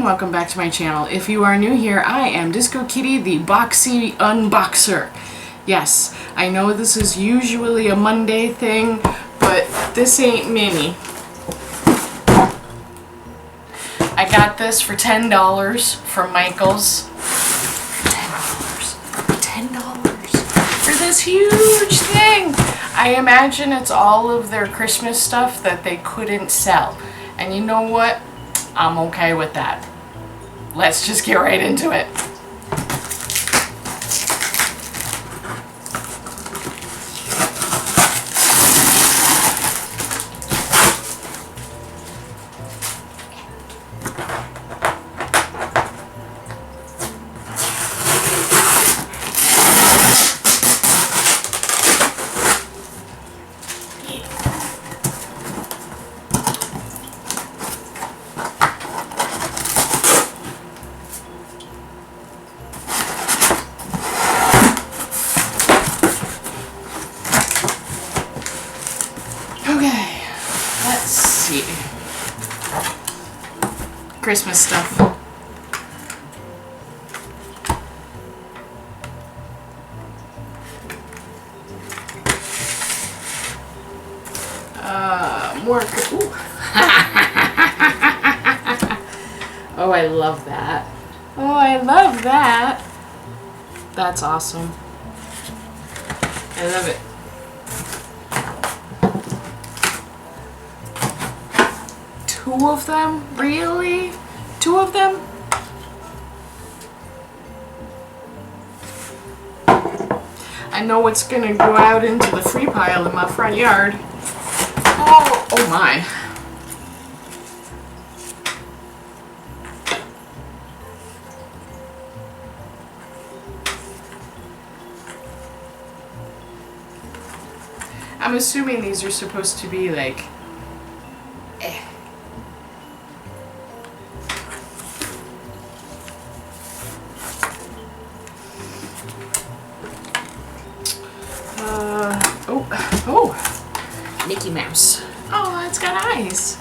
and welcome back to my channel. If you are new here, I am Disco Kitty, the Boxy Unboxer. Yes, I know this is usually a Monday thing, but this ain't mini. I got this for $10 from Michael's. $10 for this huge thing. I imagine it's all of their Christmas stuff that they couldn't sell. And you know what? I'm okay with that. Let's just get right into it. Okay, let's see. Christmas stuff. More. Ooh. Oh, I love that. Oh, I love that. That's awesome. I love it. Two of them? Really? Two of them? I know it's gonna go out into the free pile in my front yard. Oh, oh my. I'm assuming these are supposed to be like oh, Mickey Mouse. Oh, it's got eyes.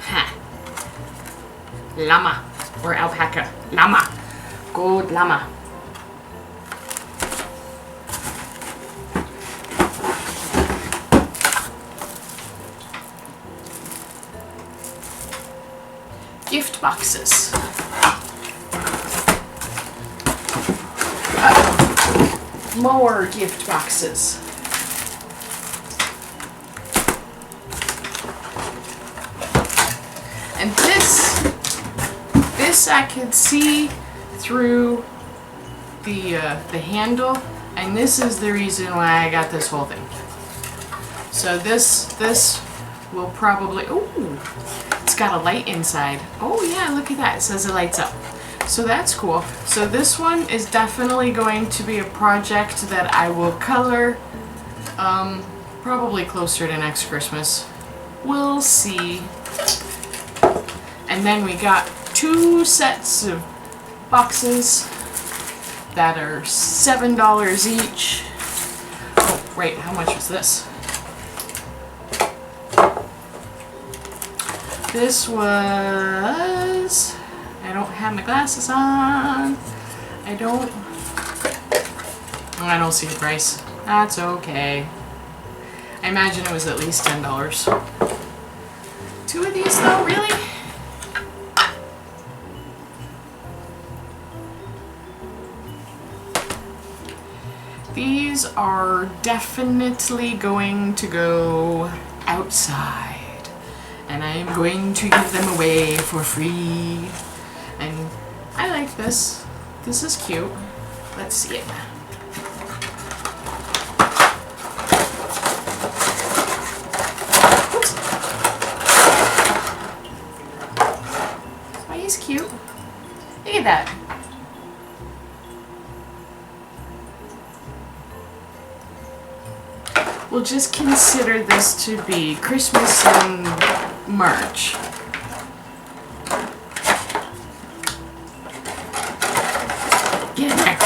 Ha. Llama or alpaca. Llama. Gold llama. Gift boxes. More gift boxes. And this I could see through the handle, and this is the reason why I got this whole thing. So this will probably, ooh, it's got a light inside. Oh yeah, look at that. It says it lights up. So that's cool. So this one is definitely going to be a project that I will color probably closer to next Christmas. We'll see. And then we got two sets of boxes that are $7 each. Oh, right, how much was this? This was, I don't have my glasses on. I don't see the price. That's okay. I imagine it was at least $10. Two of these though, really? These are definitely going to go outside. And I am going to give them away for free. And I like this. This is cute. Let's see it. Oops. Oh, he's cute. Look at that. We'll just consider this to be Christmas in March. Get in there.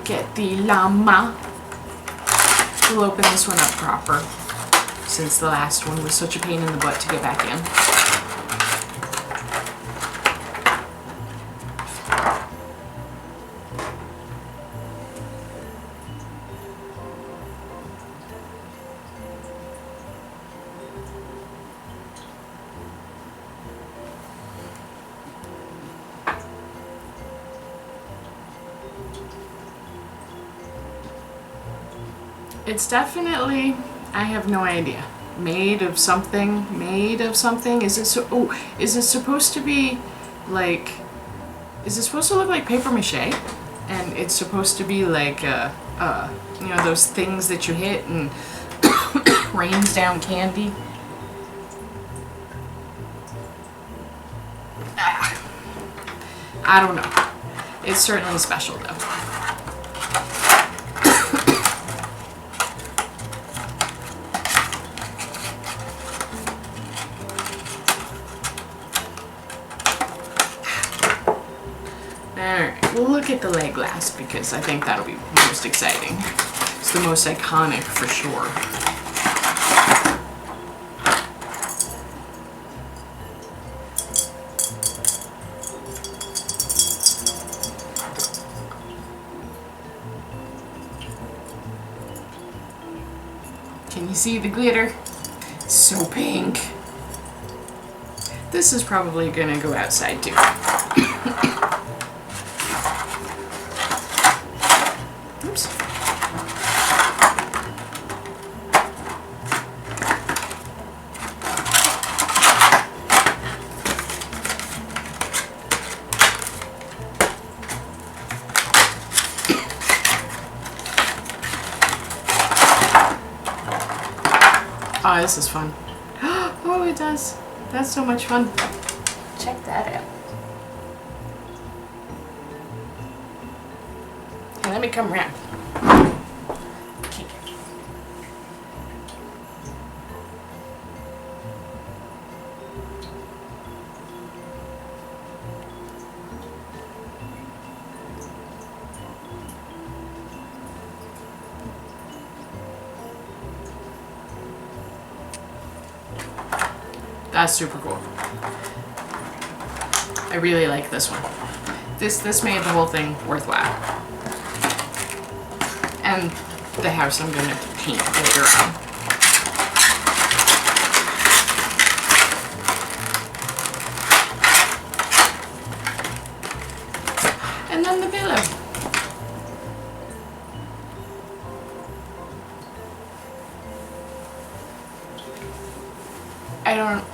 get the llama. We'll open this one up proper, since the last one was such a pain in the butt to get back in. It's definitely, I have no idea, made of something. Is it so, oh, is it supposed to be like, is it supposed to look like paper mache? And it's supposed to be like, you know, those things that you hit and rains down candy? I don't know. It's certainly special though. Alright, we'll look at the leg last because I think that'll be most exciting. It's the most iconic for sure. Can you see the glitter? It's so pink. This is probably gonna go outside too. Oops. Oh, this is fun. Oh, it does. That's so much fun. Check that out. Okay, let me come around. Okay. That's super cool. I really like this one. This made the whole thing worthwhile. And the house I'm gonna paint later on. And then the pillow.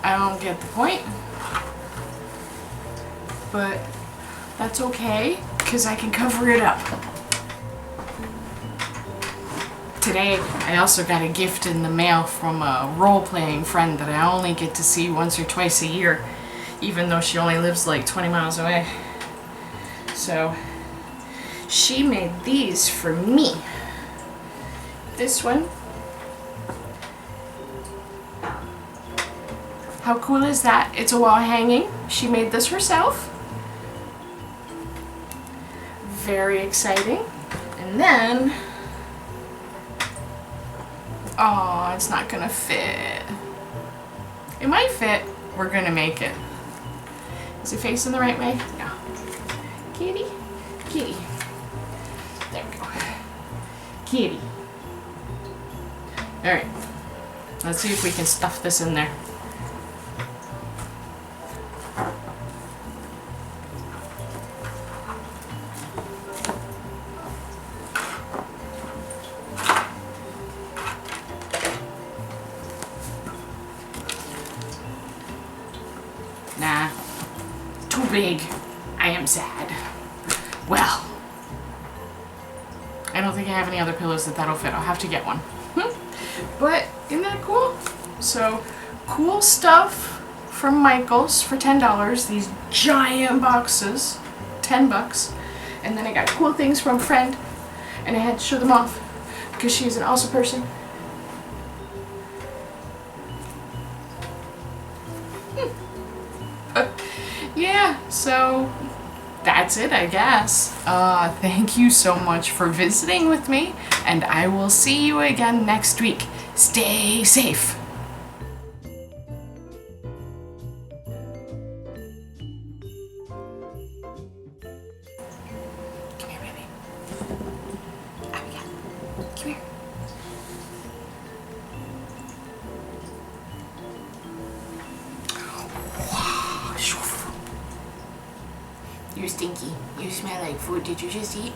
I don't get the point, but that's okay because I can cover it up. Today I also got a gift in the mail from a role-playing friend that I only get to see once or twice a year, even though she only lives like 20 miles away. So she made these for me. This one. How cool is that? It's a wall hanging. She made this herself. Very exciting. And then, oh, it's not gonna fit. It might fit. We're gonna make it. Is it facing the right way? No. Kitty, kitty. There we go. Kitty. All right. Let's see if we can stuff this in there. Nah, too big. I am sad. Well, I don't think I have any other pillows that'll fit. I'll have to get one. But isn't that cool? So, cool stuff from Michael's for $10. These giant boxes, $10. And then I got cool things from a friend, and I had to show them off because she's an awesome person. Yeah, so that's it, I guess. Thank you so much for visiting with me, and I will see you again next week. Stay safe. Come here, baby. Abigail, come here. You're stinky. You smell like food. Did you just eat?